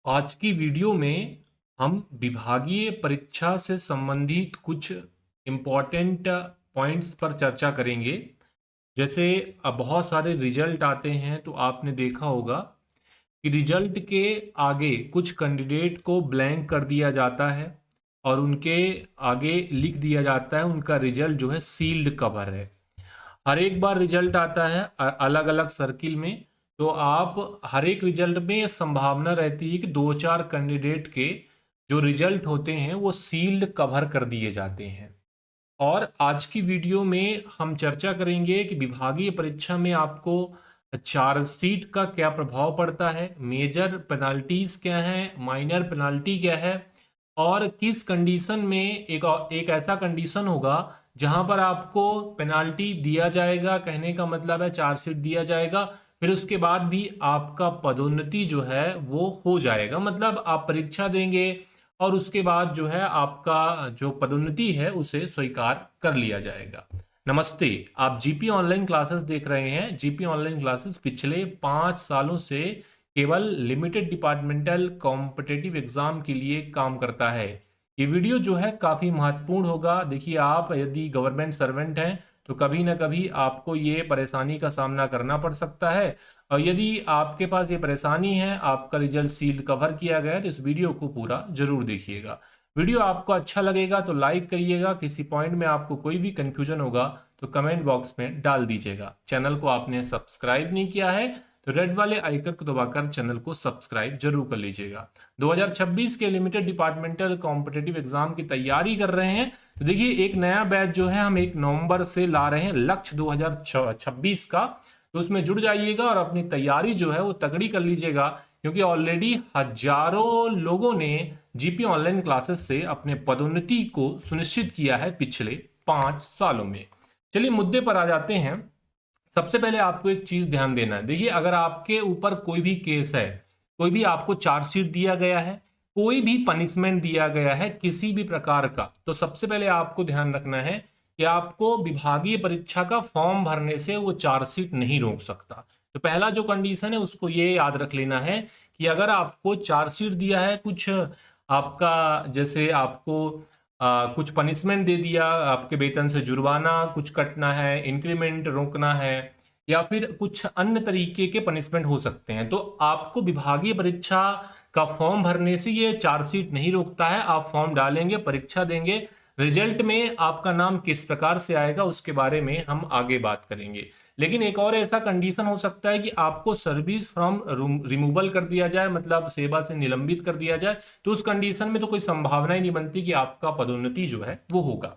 आज की वीडियो में हम विभागीय परीक्षा से संबंधित कुछ इम्पोर्टेंट पॉइंट्स पर चर्चा करेंगे। जैसे अब बहुत सारे रिजल्ट आते हैं तो आपने देखा होगा कि रिजल्ट के आगे कुछ कैंडिडेट को ब्लैंक कर दिया जाता है और उनके आगे लिख दिया जाता है उनका रिजल्ट जो है सील्ड कवर है। हर एक बार रिजल्ट आता है अलग अलग सर्किल में। तो आप हर एक रिजल्ट में ये संभावना रहती है कि दो चार कैंडिडेट के जो रिजल्ट होते हैं वो सील्ड कवर कर दिए जाते हैं। और आज की वीडियो में हम चर्चा करेंगे कि विभागीय परीक्षा में आपको चार्जशीट का क्या प्रभाव पड़ता है, मेजर पेनाल्टीज क्या है, माइनर पेनाल्टी क्या है, और किस कंडीशन में एक ऐसा कंडीशन होगा जहां पर आपको पेनाल्टी दिया जाएगा। कहने का मतलब है चार्जशीट दिया जाएगा, फिर उसके बाद भी आपका पदोन्नति जो है वो हो जाएगा, मतलब आप परीक्षा देंगे और उसके बाद जो है आपका जो पदोन्नति है उसे स्वीकार कर लिया जाएगा। नमस्ते, आप जीपी ऑनलाइन क्लासेस देख रहे हैं। जीपी ऑनलाइन क्लासेस पिछले 5 सालों से केवल लिमिटेड डिपार्टमेंटल कॉम्पिटिटिव एग्जाम के लिए काम करता है। ये वीडियो जो है काफी महत्वपूर्ण होगा। देखिए, आप यदि गवर्नमेंट सर्वेंट हैं तो कभी ना कभी आपको ये परेशानी का सामना करना पड़ सकता है। और यदि आपके पास ये परेशानी है, आपका रिजल्ट सील्ड कवर किया गया है, तो इस वीडियो को पूरा जरूर देखिएगा। वीडियो आपको अच्छा लगेगा तो लाइक करिएगा। किसी पॉइंट में आपको कोई भी कंफ्यूजन होगा तो कमेंट बॉक्स में डाल दीजिएगा। चैनल को आपने सब्सक्राइब नहीं किया है तो रेड वाले आइकन को दबाकर चैनल को सब्सक्राइब जरूर कर लीजिएगा। 2026 के लिमिटेड डिपार्टमेंटल कॉम्पिटिटिव एग्जाम की तैयारी कर रहे हैं तो देखिए, एक नया बैच जो है हम 1 नवंबर से ला रहे हैं, लक्ष्य 2026 का। तो उसमें जुड़ जाइएगा और अपनी तैयारी जो है वो तगड़ी कर लीजिएगा, क्योंकि ऑलरेडी हजारों लोगों ने जीपी ऑनलाइन क्लासेस से अपने पदोन्नति को सुनिश्चित किया है पिछले 5 सालों में। चलिए मुद्दे पर आ जाते हैं। सबसे पहले आपको एक चीज ध्यान देना है। देखिए, अगर आपके ऊपर कोई भी केस है, कोई भी आपको चार्जशीट दिया गया है, कोई भी पनिशमेंट दिया गया है किसी भी प्रकार का, तो सबसे पहले आपको ध्यान रखना है कि आपको विभागीय परीक्षा का फॉर्म भरने से वो चार्जशीट नहीं रोक सकता। तो पहला जो कंडीशन है उसको ये याद रख लेना है कि अगर आपको चार्जशीट दिया है, कुछ आपका जैसे आपको कुछ पनिशमेंट दे दिया, आपके वेतन से जुर्माना कुछ कटना है, इंक्रीमेंट रोकना है, या फिर कुछ अन्य तरीके के पनिशमेंट हो सकते हैं, तो आपको विभागीय परीक्षा का फॉर्म भरने से ये चार्जशीट नहीं रोकता है। आप फॉर्म डालेंगे, परीक्षा देंगे, रिजल्ट में आपका नाम किस प्रकार से आएगा उसके बारे में हम आगे बात करेंगे। लेकिन एक और ऐसा कंडीशन हो सकता है कि आपको सर्विस फ्रॉम रिमूवल कर दिया जाए, मतलब सेवा से निलंबित कर दिया जाए। तो उस कंडीशन में तो कोई संभावना ही नहीं बनती कि आपका पदोन्नति जो है वो होगा।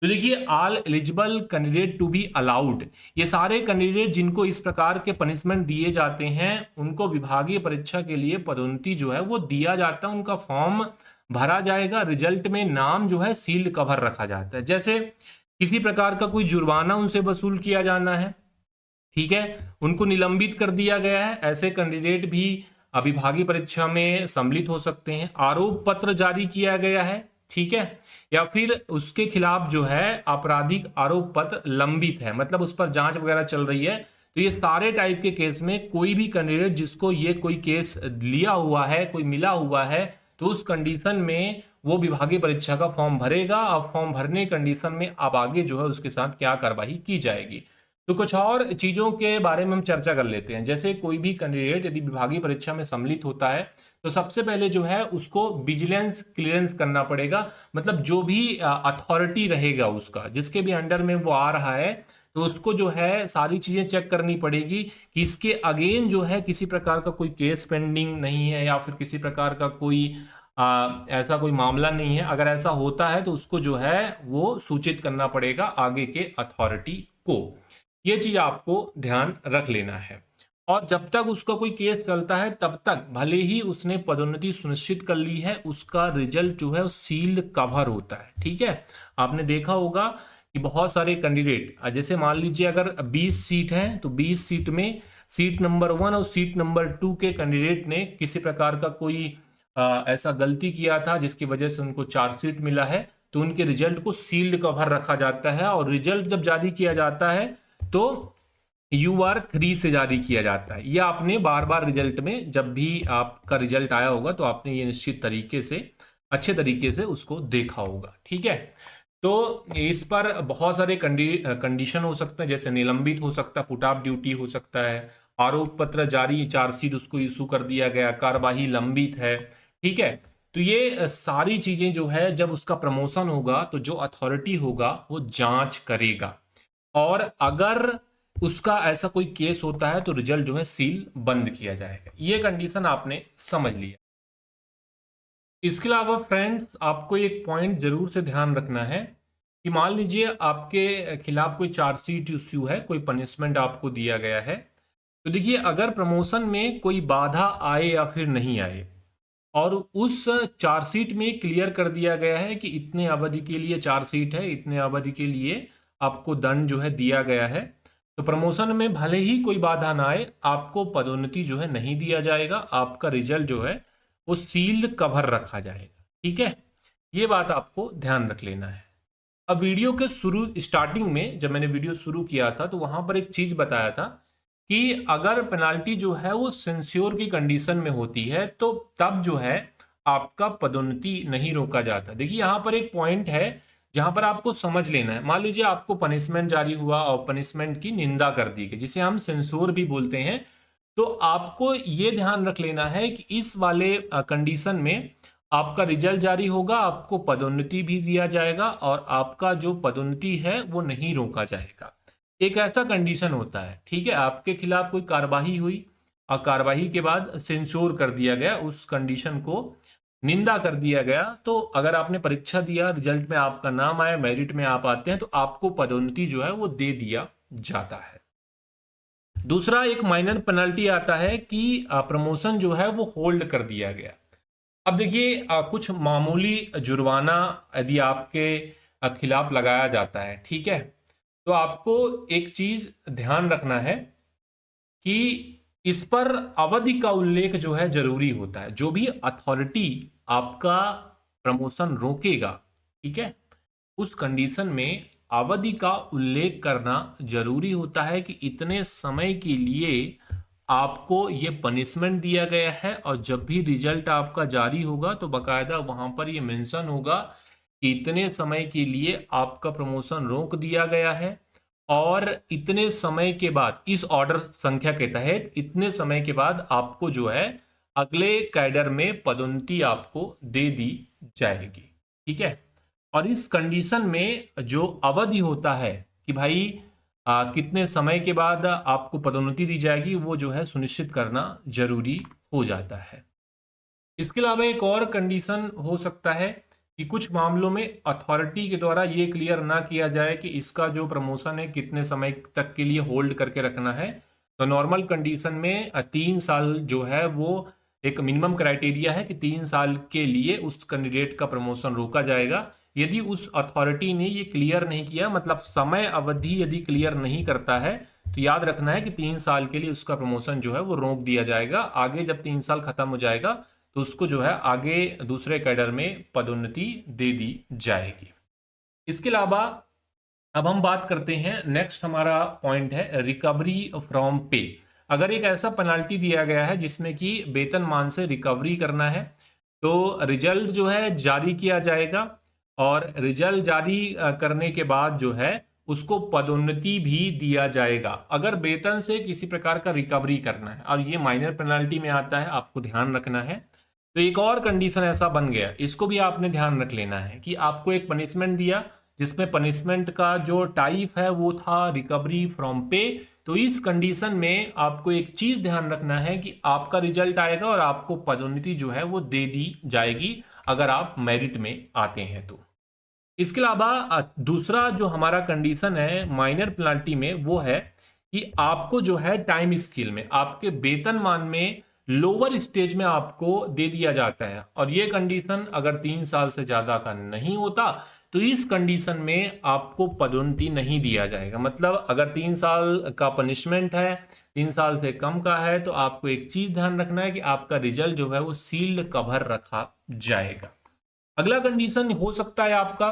तो देखिए, all eligible candidate to be allowed, ये सारे कैंडिडेट जिनको इस प्रकार के पनिशमेंट दिए जाते हैं उनको विभागीय परीक्षा के लिए पदोन्नति जो है वो दिया जाता है, उनका फॉर्म भरा जाएगा, रिजल्ट में नाम जो है सील्ड कवर रखा जाता है। जैसे किसी प्रकार का कोई जुर्माना उनसे वसूल किया जाना है, ठीक है, उनको निलंबित कर दिया गया है, ऐसे कैंडिडेट भी विभागीय परीक्षा में सम्मिलित हो सकते हैं। आरोप पत्र जारी किया गया है, ठीक है, या फिर उसके खिलाफ जो है आपराधिक आरोप पत्र लंबित है, मतलब उस पर जांच वगैरह चल रही है। तो ये सारे टाइप के केस में कोई भी कैंडिडेट जिसको ये कोई केस लिया हुआ है, कोई मिला हुआ है, तो उस कंडीशन में वो विभागीय परीक्षा का फॉर्म भरेगा। और फॉर्म भरने कंडीशन में अब आगे जो है उसके साथ क्या कार्रवाई की जाएगी। तो कुछ और चीजों के बारे में हम चर्चा कर लेते हैं। जैसे कोई भी कैंडिडेट यदि विभागीय परीक्षा में सम्मिलित होता है तो सबसे पहले जो है उसको विजिलेंस क्लियरेंस करना पड़ेगा, मतलब जो भी अथॉरिटी रहेगा उसका, जिसके भी अंडर में वो आ रहा है, तो उसको जो है सारी चीजें चेक करनी पड़ेगी कि इसके अगेन जो है किसी प्रकार का कोई केस पेंडिंग नहीं है, या फिर किसी प्रकार का कोई ऐसा कोई मामला नहीं है। अगर ऐसा होता है तो उसको जो है वो सूचित करना पड़ेगा आगे के अथॉरिटी को। ये चीज आपको ध्यान रख लेना है। और जब तक उसका कोई केस चलता है तब तक भले ही उसने पदोन्नति सुनिश्चित कर ली है, उसका रिजल्ट जो है वो सील्ड कवर होता है, ठीक है। आपने देखा होगा कि बहुत सारे कैंडिडेट, जैसे मान लीजिए अगर 20 सीट है तो 20 सीट में सीट नंबर 1 और सीट नंबर 2 के कैंडिडेट ने किसी प्रकार का कोई ऐसा गलती किया था जिसकी वजह से उनको चार्जशीट मिला है, तो उनके रिजल्ट को सील्ड कवर रखा जाता है। और रिजल्ट जब जारी किया जाता है तो UR3 से जारी किया जाता है। ये आपने बार बार रिजल्ट में जब भी आपका रिजल्ट आया होगा तो आपने ये निश्चित तरीके से अच्छे तरीके से उसको देखा होगा। ठीक है, तो इस पर बहुत सारे कंडीशन हो सकते हैं, जैसे निलंबित हो सकता है, पुट ऑफ ड्यूटी हो सकता है, आरोप पत्र जारी, चार्जशीट उसको इशू कर दिया गया, कार्यवाही लंबित है। ठीक है, तो ये सारी चीजें जो है जब उसका प्रमोशन होगा तो जो अथॉरिटी होगा वो जांच करेगा, और अगर उसका ऐसा कोई केस होता है तो रिजल्ट जो है सील बंद किया जाएगा। ये कंडीशन आपने समझ लिया। इसके अलावा फ्रेंड्स आपको एक पॉइंट जरूर से ध्यान रखना है कि मान लीजिए आपके खिलाफ कोई चार्जशीट इश्यू है, कोई पनिशमेंट आपको दिया गया है, तो देखिए अगर प्रमोशन में कोई बाधा आए या फिर नहीं आए और उस चार्जशीट में क्लियर कर दिया गया है कि इतने अवधि के लिए चार्जशीट है, इतने अवधि के लिए आपको दंड जो है दिया गया है, तो प्रमोशन में भले ही कोई बाधा ना आए आपको पदोन्नति जो है नहीं दिया जाएगा, आपका रिजल्ट जो है वो सील्ड कवर रखा जाएगा। ठीक है, ये बात आपको ध्यान रख लेना है। अब वीडियो के शुरू स्टार्टिंग में जब मैंने वीडियो शुरू किया था तो वहां पर एक चीज बताया था कि अगर पेनाल्टी जो है वो सेंश्योर की कंडीशन में होती है तो तब जो है आपका पदोन्नति नहीं रोका जाता। देखिए यहाँ पर एक पॉइंट है जहां पर आपको समझ लेना है। मान लीजिए आपको पनिशमेंट जारी हुआ और पनिशमेंट की निंदा कर दी गई, जिसे हम सेंसोर भी बोलते हैं, तो आपको ये ध्यान रख लेना है कि इस वाले कंडीशन में आपका रिजल्ट जारी होगा, आपको पदोन्नति भी दिया जाएगा और आपका जो पदोन्नति है वो नहीं रोका जाएगा। एक ऐसा कंडीशन होता है, ठीक है, आपके खिलाफ कोई कार्यवाही हुई और कार्यवाही के बाद सेंसोर कर दिया गया, उस कंडीशन को निंदा कर दिया गया, तो अगर आपने परीक्षा दिया, रिजल्ट में आपका नाम आया, मेरिट में आप आते हैं, तो आपको पदोन्नति जो है वो दे दिया जाता है। दूसरा एक माइनर पेनल्टी आता है कि प्रमोशन जो है वो होल्ड कर दिया गया। अब देखिए कुछ मामूली जुर्माना यदि आपके खिलाफ लगाया जाता है, ठीक है, तो आपको एक चीज ध्यान रखना है कि इस पर अवधि का उल्लेख जो है जरूरी होता है। जो भी अथॉरिटी आपका प्रमोशन रोकेगा, ठीक है, उस कंडीशन में अवधि का उल्लेख करना जरूरी होता है कि इतने समय के लिए आपको ये पनिशमेंट दिया गया है, और जब भी रिजल्ट आपका जारी होगा तो बकायदा वहां पर ये मेंशन होगा कि इतने समय के लिए आपका प्रमोशन रोक दिया गया है, और इतने समय के बाद इस ऑर्डर संख्या के तहत इतने समय के बाद आपको जो है अगले कैडर में पदोन्नति आपको दे दी जाएगी। ठीक है, और इस कंडीशन में जो अवधि होता है कि भाई कितने समय के बाद आपको पदोन्नति दी जाएगी, वो जो है सुनिश्चित करना जरूरी हो जाता है। इसके अलावा एक और कंडीशन हो सकता है कि कुछ मामलों में अथॉरिटी के द्वारा ये क्लियर ना किया जाए कि इसका जो प्रमोशन है कितने समय तक के लिए होल्ड करके रखना है। तो नॉर्मल कंडीशन में 3 साल जो है वो एक मिनिमम क्राइटेरिया है कि 3 साल के लिए उस कैंडिडेट का प्रमोशन रोका जाएगा। यदि उस अथॉरिटी ने ये क्लियर नहीं किया, मतलब समय अवधि यदि क्लियर नहीं करता है, तो याद रखना है कि 3 साल के लिए उसका प्रमोशन जो है वो रोक दिया जाएगा। आगे जब 3 साल खत्म हो जाएगा तो उसको जो है आगे दूसरे कैडर में पदोन्नति दे दी जाएगी। इसके अलावा अब हम बात करते हैं, नेक्स्ट हमारा पॉइंट है रिकवरी फ्रॉम पे। अगर एक ऐसा पेनाल्टी दिया गया है जिसमें कि वेतनमान से रिकवरी करना है, तो रिजल्ट जो है जारी किया जाएगा, और रिजल्ट जारी करने के बाद जो है उसको पदोन्नति भी दिया जाएगा अगर वेतन से किसी प्रकार का रिकवरी करना है, और ये माइनर पेनाल्टी में आता है, आपको ध्यान रखना है। तो एक और कंडीशन ऐसा बन गया, इसको भी आपने ध्यान रख लेना है कि आपको एक पनिशमेंट दिया जिसमें पनिशमेंट का जो टाइप है वो था रिकवरी फ्रॉम पे। तो इस कंडीशन में आपको एक चीज ध्यान रखना है कि आपका रिजल्ट आएगा और आपको पदोन्नति जो है वो दे दी जाएगी अगर आप मेरिट में आते हैं तो। इसके अलावा दूसरा जो हमारा कंडीशन है माइनर पेनाल्टी में वो है कि आपको जो है टाइम स्केल में आपके वेतनमान में लोअर स्टेज में आपको दे दिया जाता है, और ये कंडीशन अगर 3 साल से ज्यादा का नहीं होता तो इस कंडीशन में आपको पदोन्नति नहीं दिया जाएगा। मतलब अगर 3 साल का पनिशमेंट है, 3 साल से कम का है, तो आपको एक चीज ध्यान रखना है कि आपका रिजल्ट जो है वो सील्ड कवर रखा जाएगा। अगला कंडीशन हो सकता है आपका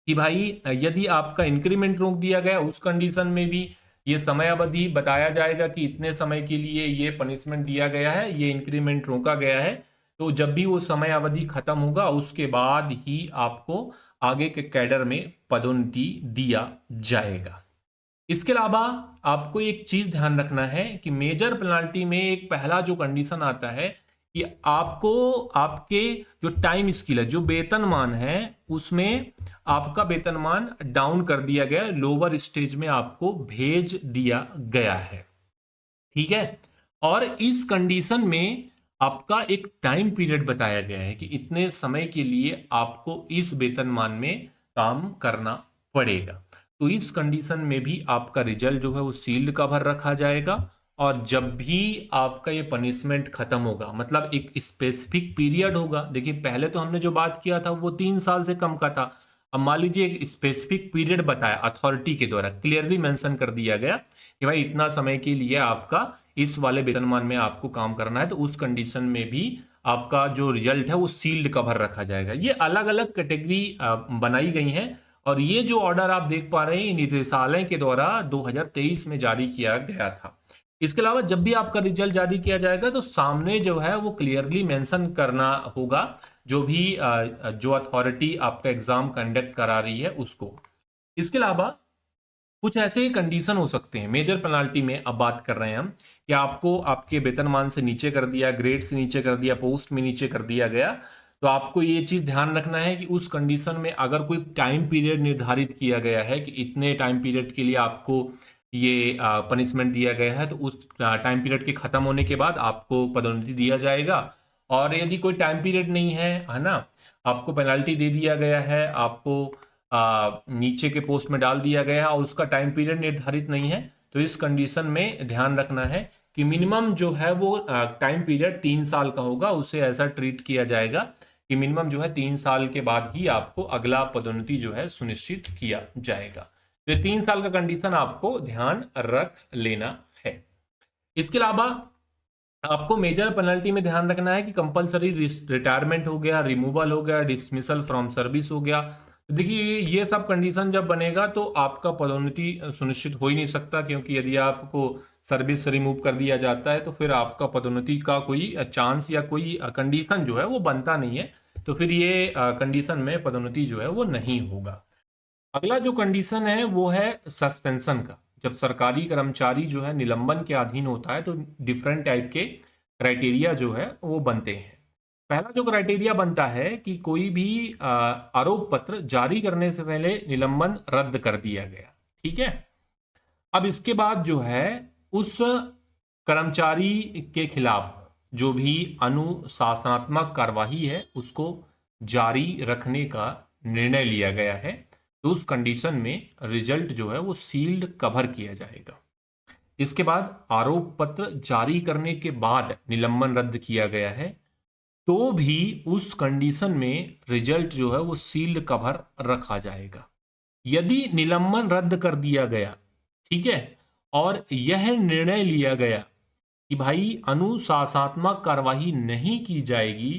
कि भाई यदि आपका इंक्रीमेंट रोक दिया गया, उस कंडीशन में भी ये समय अवधि बताया जाएगा कि इतने समय के लिए ये पनिशमेंट दिया गया है, ये इंक्रीमेंट रोका गया है। तो जब भी वो समय अवधि खत्म होगा उसके बाद ही आपको आगे के कैडर में पदोन्नति दिया जाएगा। इसके अलावा आपको एक चीज ध्यान रखना है कि मेजर पेनाल्टी में एक पहला जो कंडीशन आता है कि आपको आपके जो टाइम स्केल है, जो वेतनमान है, उसमें आपका वेतनमान डाउन कर दिया गया, लोअर स्टेज में आपको भेज दिया गया है। ठीक है। और इस कंडीशन में आपका एक टाइम पीरियड बताया गया है कि इतने समय के लिए आपको इस वेतनमान में काम करना पड़ेगा। तो इस कंडीशन में भी आपका रिजल्ट जो है वो सील्ड कवर रखा जाएगा। और जब भी आपका ये पनिशमेंट खत्म होगा, मतलब एक स्पेसिफिक पीरियड होगा। देखिए पहले तो हमने जो बात किया था वो 3 साल से कम का था। अब मान लीजिए एक स्पेसिफिक पीरियड बताया, अथॉरिटी के द्वारा क्लियरली मेंशन कर दिया गया कि भाई इतना समय के लिए आपका इस वाले वेतनमान में आपको काम करना है, तो उस कंडीशन में भी आपका जो रिजल्ट है वो सील्ड कवर रखा जाएगा। ये अलग अलग कैटेगरी बनाई गई हैं। और ये जो ऑर्डर आप देख पा रहे हैं निदेशालय के द्वारा 2023 में जारी किया गया था। इसके अलावा जब भी आपका रिजल्ट जारी किया जाएगा तो सामने जो है वो क्लियरली मेंशन करना होगा, जो भी जो अथॉरिटी आपका एग्जाम कंडक्ट करा रही है उसको। इसके अलावा कुछ ऐसे कंडीशन हो सकते हैं मेजर पेनाल्टी में, अब बात कर रहे हैं हम, कि आपको आपके वेतनमान से नीचे कर दिया, ग्रेड से नीचे कर दिया, पोस्ट में नीचे कर दिया गया। तो आपको ये चीज ध्यान रखना है कि उस कंडीशन में अगर कोई टाइम पीरियड निर्धारित किया गया है कि इतने टाइम पीरियड के लिए आपको ये पनिशमेंट दिया गया है, तो उस टाइम पीरियड के खत्म होने के बाद आपको पदोन्नति दिया जाएगा। और यदि कोई टाइम पीरियड नहीं है ना, आपको पेनल्टी दे दिया गया है, आपको नीचे के पोस्ट में डाल दिया गया है और उसका टाइम पीरियड निर्धारित नहीं है, तो इस कंडीशन में ध्यान रखना है कि मिनिमम जो है वो टाइम पीरियड 3 साल का होगा। उसे ऐसा ट्रीट किया जाएगा कि मिनिमम जो है 3 साल के बाद ही आपको अगला पदोन्नति जो है सुनिश्चित किया जाएगा। तो ये 3 साल का कंडीशन आपको ध्यान रख लेना है। इसके अलावा आपको मेजर पेनल्टी में ध्यान रखना है कि कंपलसरी रिटायरमेंट हो गया, रिमूवल हो गया, डिसमिसल फ्रॉम सर्विस हो गया। तो देखिए ये सब कंडीशन जब बनेगा तो आपका पदोन्नति सुनिश्चित हो ही नहीं सकता, क्योंकि यदि आपको सर्विस से रिमूव कर दिया जाता है तो फिर आपका पदोन्नति का कोई चांस या कोई कंडीशन जो है वो बनता नहीं है। तो फिर ये कंडीशन में पदोन्नति जो है वो नहीं होगा। अगला जो कंडीशन है वो है सस्पेंशन का। जब सरकारी कर्मचारी जो है निलंबन के अधीन होता है तो डिफरेंट टाइप के क्राइटेरिया जो है वो बनते हैं। पहला जो क्राइटेरिया बनता है कि कोई भी आरोप पत्र जारी करने से पहले निलंबन रद्द कर दिया गया। ठीक है। अब इसके बाद जो है उस कर्मचारी के खिलाफ जो भी अनुशासनात्मक कार्यवाही है उसको जारी रखने का निर्णय लिया गया है, तो उस कंडीशन में रिजल्ट जो है वो सील्ड कवर किया जाएगा। इसके बाद आरोप पत्र जारी करने के बाद निलंबन रद्द किया गया है, तो भी उस कंडीशन में रिजल्ट जो है वो सील्ड कवर रखा जाएगा। यदि निलंबन रद्द कर दिया गया, ठीक है, और यह निर्णय लिया गया कि भाई अनुशासनात्मक कार्यवाही नहीं की जाएगी,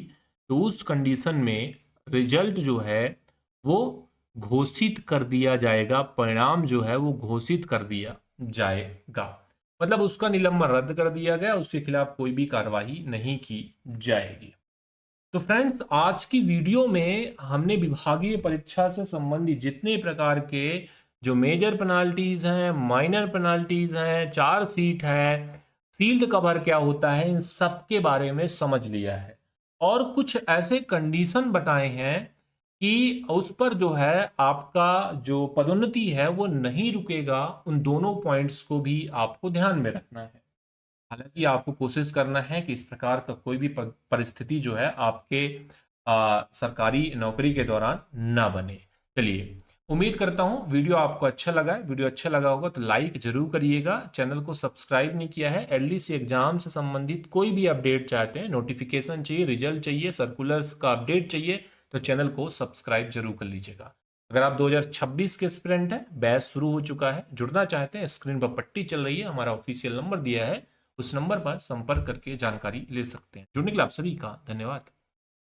तो उस कंडीशन में रिजल्ट जो है वो घोषित कर दिया जाएगा, परिणाम जो है वो घोषित कर दिया जाएगा। मतलब उसका निलंबन रद्द कर दिया गया, उसके खिलाफ कोई भी कार्यवाही नहीं की जाएगी। तो फ्रेंड्स आज की वीडियो में हमने विभागीय परीक्षा से संबंधित जितने प्रकार के जो मेजर पेनाल्टीज हैं, माइनर पेनाल्टीज हैं, चार्जशीट है, सील्ड कवर क्या होता है, इन सब के बारे में समझ लिया है। और कुछ ऐसे कंडीशन बताए हैं कि उस पर जो है आपका जो पदोन्नति है वो नहीं रुकेगा। उन दोनों पॉइंट्स को भी आपको ध्यान में रखना है। हालांकि आपको कोशिश करना है कि इस प्रकार का कोई भी परिस्थिति जो है आपके सरकारी नौकरी के दौरान ना बने। चलिए, उम्मीद करता हूं वीडियो आपको अच्छा लगा है। वीडियो अच्छा लगा होगा तो लाइक जरूर करिएगा। चैनल को सब्सक्राइब नहीं किया है, एलडीसी एग्जाम से संबंधित कोई भी अपडेट चाहते हैं, नोटिफिकेशन चाहिए, रिजल्ट चाहिए, सर्कुलर्स का अपडेट चाहिए, तो चैनल को सब्सक्राइब जरूर कर लीजिएगा। अगर आप 2026 के एस्पिरेंट हैं, बैच शुरू हो चुका है, जुड़ना चाहते हैं, स्क्रीन पर पट्टी चल रही है, हमारा ऑफिशियल नंबर दिया है, उस नंबर पर संपर्क करके जानकारी ले सकते हैं। जुड़ने के लिए आप सभी का धन्यवाद।